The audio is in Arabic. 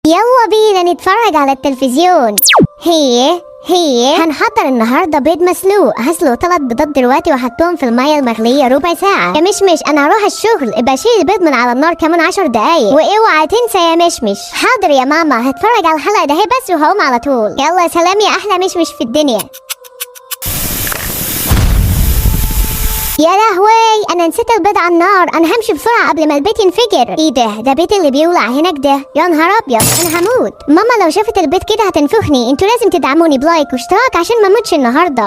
يلا بينا نتفرج على التلفزيون. هي هنحضر النهارده بيض مسلوق. هسلق 3 بيضات دلوقتي وهحطهم في الميه المغليه ربع ساعه. يا مشمش انا هروح الشغل، ابقى شيل البيض من على النار كمان 10 دقايق، واوعى تنسى يا مشمش. حاضر يا ماما، هتفرج على الحلقه ده بس وهقوم على طول. يلا سلام يا احلى مشمش في الدنيا. يا لهوي انا نسيت البيض على النار. انا همشي بسرعه قبل ما البيت ينفجر. ايه ده بيت اللي بيولع هناك ده؟ يا نهار ابيض انا هموت. ماما لو شافت البيت كده هتنفخني. انتوا لازم تدعموني بلايك واشتراك عشان ما اموتش النهارده.